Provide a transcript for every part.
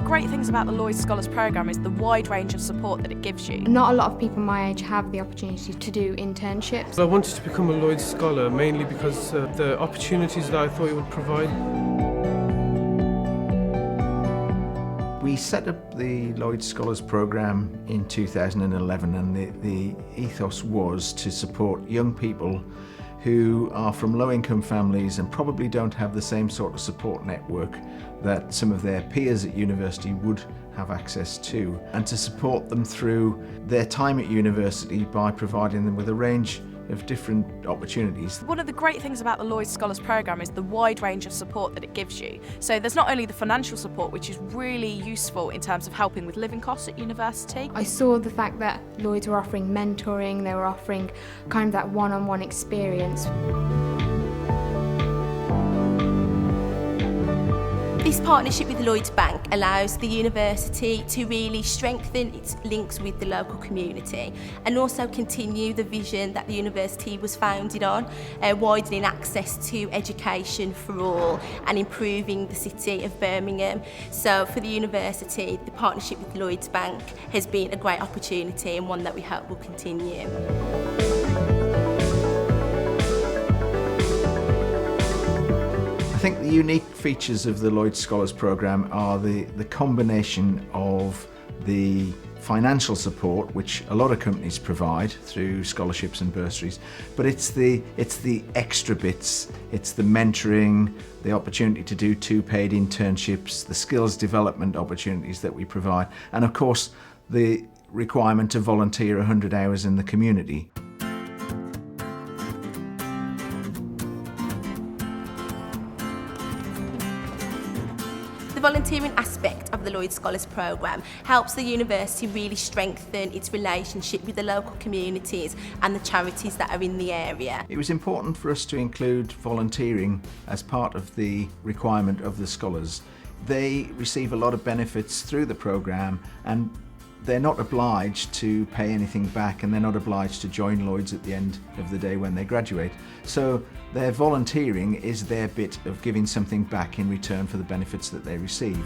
great things about the Lloyds Scholars Programme is the wide range of support that it gives you. Not a lot of people my age have the opportunity to do internships. I wanted to become a Lloyds Scholar mainly because of the opportunities that I thought it would provide. We set up the Lloyds Scholars Programme in 2011, and the ethos was to support young people who are from low-income families and probably don't have the same sort of support network that some of their peers at university would have access to, and to support them through their time at university by providing them with a range of different opportunities. One of the great things about the Lloyds Scholars Programme is the wide range of support that it gives you. So there's not only the financial support, which is really useful in terms of helping with living costs at university. I saw the fact that Lloyds were offering mentoring, they were offering kind of that one-on-one experience. This partnership with Lloyds Bank allows the university to really strengthen its links with the local community and also continue the vision that the university was founded on, widening access to education for all and improving the city of Birmingham. So for the university, the partnership with Lloyds Bank has been a great opportunity and one that we hope will continue. I think the unique features of the Lloyds Scholars Programme are the combination of the financial support, which a lot of companies provide through scholarships and bursaries, but it's the extra bits. It's the mentoring, the opportunity to do 2 paid internships, the skills development opportunities that we provide, and of course the requirement to volunteer 100 hours in the community. The volunteering aspect of the Lloyds Scholars Programme helps the university really strengthen its relationship with the local communities and the charities that are in the area. It was important for us to include volunteering as part of the requirement of the scholars. They receive a lot of benefits through the programme, and they're not obliged to pay anything back, and they're not obliged to join Lloyds at the end of the day when they graduate. So their volunteering is their bit of giving something back in return for the benefits that they receive.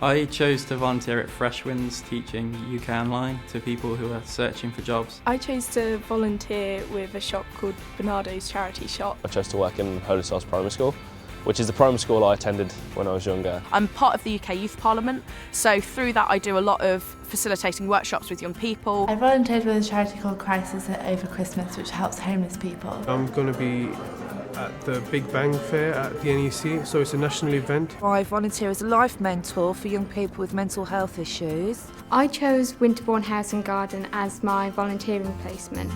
I chose to volunteer at Fresh Winds, teaching UK Online to people who are searching for jobs. I chose to volunteer with a shop called Bernardo's Charity Shop. I chose to work in Holy Souls Primary School, which is the primary school I attended when I was younger. I'm part of the UK Youth Parliament, so through that I do a lot of facilitating workshops with young people. I volunteered with a charity called Crisis over Christmas, which helps homeless people. I'm going to be at the Big Bang Fair at the NEC, so it's a national event. I volunteer as a life mentor for young people with mental health issues. I chose Winterbourne House and Garden as my volunteering placement.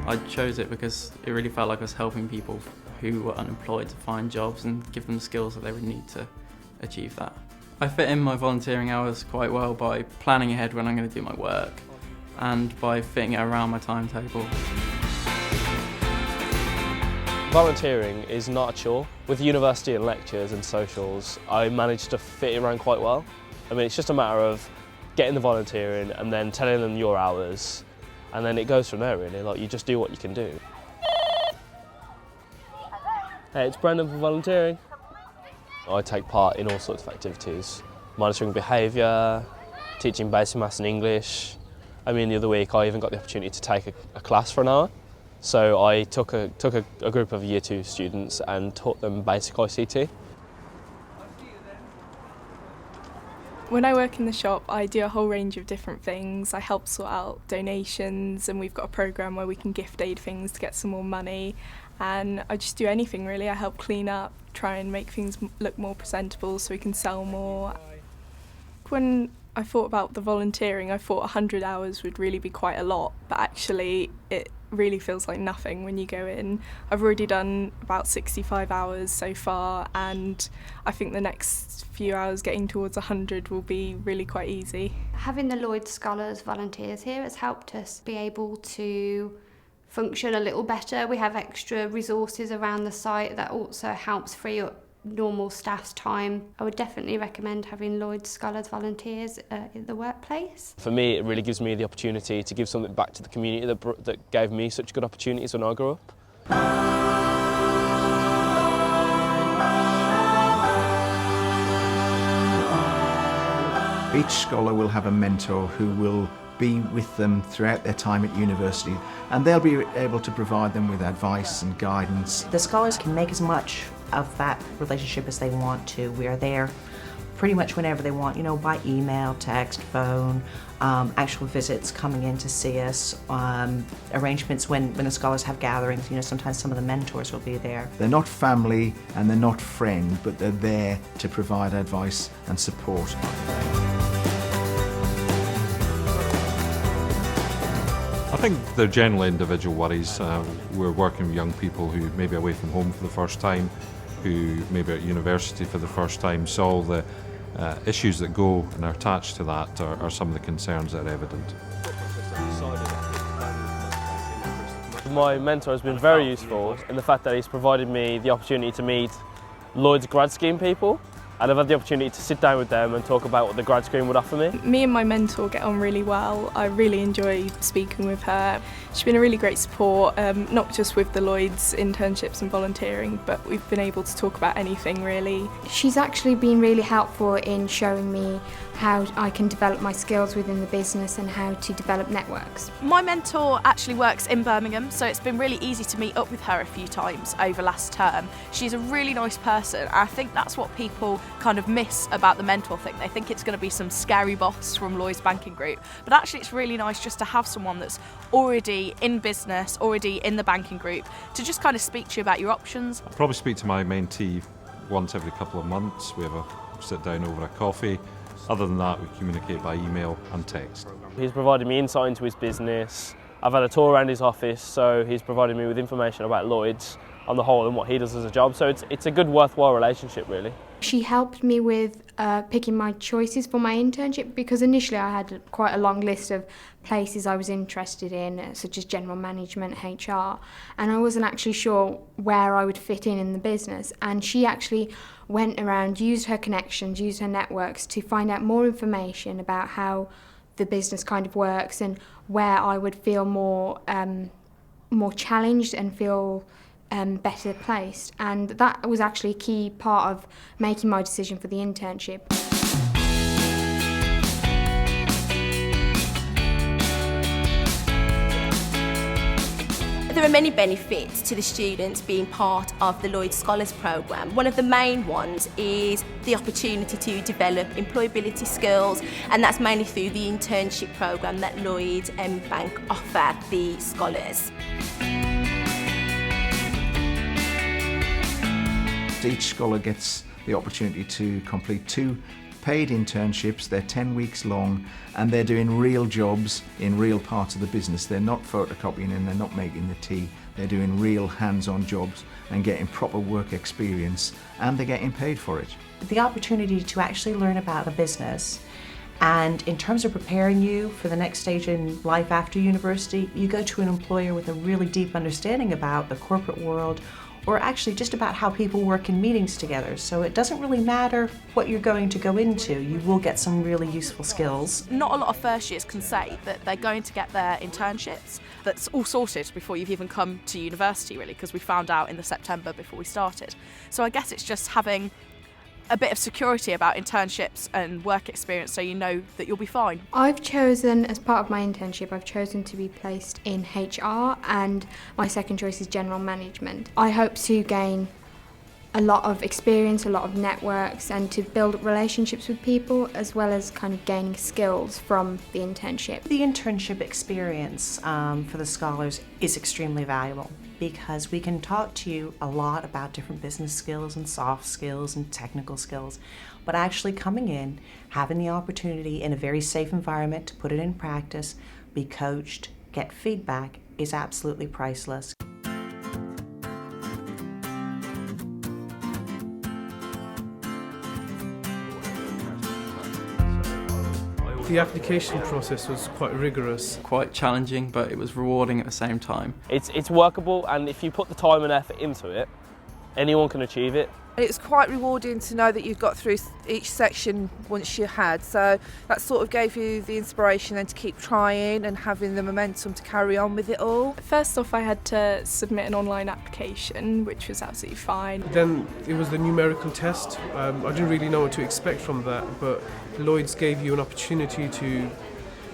I chose it because it really felt like I was helping people who were unemployed to find jobs and give them the skills that they would need to achieve that. I fit in my volunteering hours quite well by planning ahead when I'm going to do my work and by fitting it around my timetable. Volunteering is not a chore. With university and lectures and socials, I managed to fit it around quite well. I mean, it's just a matter of getting the volunteering and then telling them your hours, and then it goes from there really, like you just do what you can do. Hey, it's Brendan for volunteering. I take part in all sorts of activities, monitoring behaviour, teaching basic maths and English. I mean, the other week I even got the opportunity to take a class for an hour. So I took a group of Year 2 students and taught them basic ICT. When I work in the shop, I do a whole range of different things. I help sort out donations, and we've got a programme where we can gift aid things to get some more money. And I just do anything really. I help clean up, try and make things look more presentable so we can sell more. When I thought about the volunteering, I thought 100 hours would really be quite a lot, but actually it really feels like nothing when you go in. I've already done about 65 hours so far, and I think the next few hours getting towards 100 will be really quite easy. Having the Lloyds Scholars volunteers here has helped us be able to function a little better. We have extra resources around the site that also helps free up normal staff's time. I would definitely recommend having Lloyds Scholars volunteers in the workplace. For me, it really gives me the opportunity to give something back to the community that gave me such good opportunities when I grew up. Each scholar will have a mentor who will be with them throughout their time at university, and they'll be able to provide them with advice and guidance. The scholars can make as much of that relationship as they want to. We are there pretty much whenever they want, by email, text, phone, actual visits coming in to see us, arrangements when the scholars have gatherings, sometimes some of the mentors will be there. They're not family and they're not friend, but they're there to provide advice and support. I think they're generally individual worries. We're working with young people who may be away from home for the first time, who may be at university for the first time, so all the issues that go and are attached to that are some of the concerns that are evident. My mentor has been very useful in the fact that he's provided me the opportunity to meet Lloyds grad scheme people, and I've had the opportunity to sit down with them and talk about what the grad scheme would offer me. Me and my mentor get on really well. I really enjoy speaking with her. She's been a really great support, not just with the Lloyds internships and volunteering, but we've been able to talk about anything really. She's actually been really helpful in showing me how I can develop my skills within the business and how to develop networks. My mentor actually works in Birmingham, so it's been really easy to meet up with her a few times over last term. She's a really nice person. I think that's what people kind of miss about the mentor thing. They think it's going to be some scary boss from Lloyds Banking Group, but actually it's really nice just to have someone that's already in business, already in the banking group, to just kind of speak to you about your options. I probably speak to my mentee once every couple of months. We have a sit down over a coffee. Other than that, we communicate by email and text. He's provided me insight into his business. I've had a tour around his office, so he's provided me with information about Lloyds on the whole and what he does as a job. So it's a good, worthwhile relationship, really. She helped me with picking my choices for my internship, because initially I had quite a long list of places I was interested in, such as general management, HR, and I wasn't actually sure where I would fit in the business. And she actually went around, used her connections, used her networks to find out more information about how the business kind of works and where I would feel more challenged and feel better placed. And that was actually a key part of making my decision for the internship. There are many benefits to the students being part of the Lloyds Scholars Programme. One of the main ones is the opportunity to develop employability skills, and that's mainly through the internship programme that Lloyds Bank offer the scholars. Each scholar gets the opportunity to complete 2 paid internships. They're 10 weeks long and they're doing real jobs in real parts of the business. They're not photocopying and they're not making the tea. They're doing real hands-on jobs and getting proper work experience, and they're getting paid for it. The opportunity to actually learn about a business, and in terms of preparing you for the next stage in life after university, you go to an employer with a really deep understanding about the corporate world, or actually just about how people work in meetings together. So it doesn't really matter what you're going to go into, you will get some really useful skills. Not a lot of first years can say that they're going to get their internships. That's all sorted before you've even come to university, really, because we found out in the September before we started. So I guess it's just having a bit of security about internships and work experience, so you know that you'll be fine. I've chosen, as part of my internship, I've chosen to be placed in HR, and my second choice is general management. I hope to gain a lot of experience, a lot of networks, and to build relationships with people, as well as kind of gaining skills from the internship. The internship experience for the scholars is extremely valuable, because we can talk to you a lot about different business skills and soft skills and technical skills, but actually coming in, having the opportunity in a very safe environment to put it in practice, be coached, get feedback is absolutely priceless. The application process was quite rigorous. Quite challenging, but it was rewarding at the same time. It's workable, and if you put the time and effort into it, Anyone can achieve it. It's quite rewarding to know that you've got through each section once you had, so that sort of gave you the inspiration then to keep trying and having the momentum to carry on with it all. First off, I had to submit an online application, which was absolutely fine. Then it was the numerical test. I didn't really know what to expect from that, but Lloyds gave you an opportunity to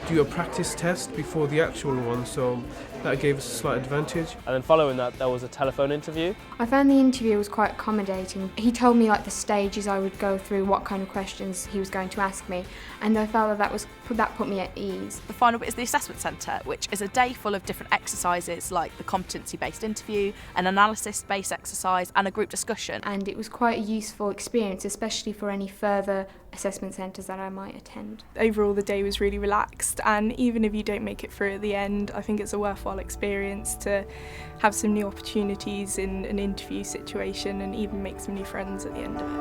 do a practice test before the actual one, so that gave us a slight advantage. And then following that, there was a telephone interview. I found the interview was quite accommodating. He told me like the stages I would go through, what kind of questions he was going to ask me, and I felt that put me at ease. The final bit is the assessment centre, which is a day full of different exercises like the competency-based interview, an analysis-based exercise and a group discussion. And it was quite a useful experience, especially for any further assessment centres that I might attend. Overall, the day was really relaxed, and even if you don't make it through at the end, I think it's a worthwhile experience to have some new opportunities in an interview situation and even make some new friends at the end of it.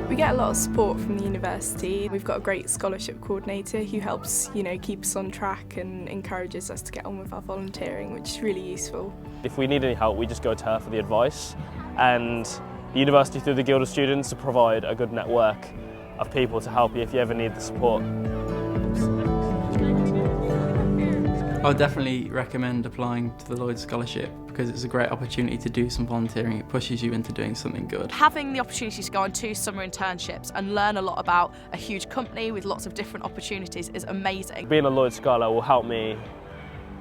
We get a lot of support from the university. We've got a great scholarship coordinator who helps, keep us on track and encourages us to get on with our volunteering, which is really useful. If we need any help, we just go to her for the advice, and the university through the Guild of Students to provide a good network of people to help you if you ever need the support. I would definitely recommend applying to the Lloyds Scholarship because it's a great opportunity to do some volunteering. It pushes you into doing something good. Having the opportunity to go on 2 summer internships and learn a lot about a huge company with lots of different opportunities is amazing. Being a Lloyds Scholar will help me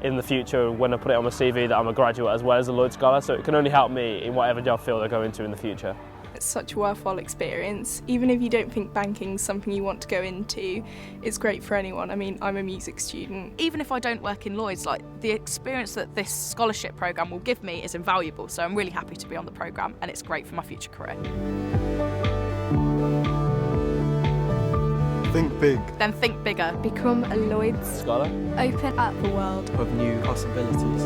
in the future when I put it on my CV that I'm a graduate as well as a Lloyds Scholar, so it can only help me in whatever job field I go into in the future. It's such a worthwhile experience. Even if you don't think banking's something you want to go into, it's great for anyone. I mean, I'm a music student. Even if I don't work in Lloyds, the experience that this scholarship programme will give me is invaluable, so I'm really happy to be on the programme and it's great for my future career. Think big. Then think bigger. Become a Lloyds Scholar. Open up the world Of new possibilities.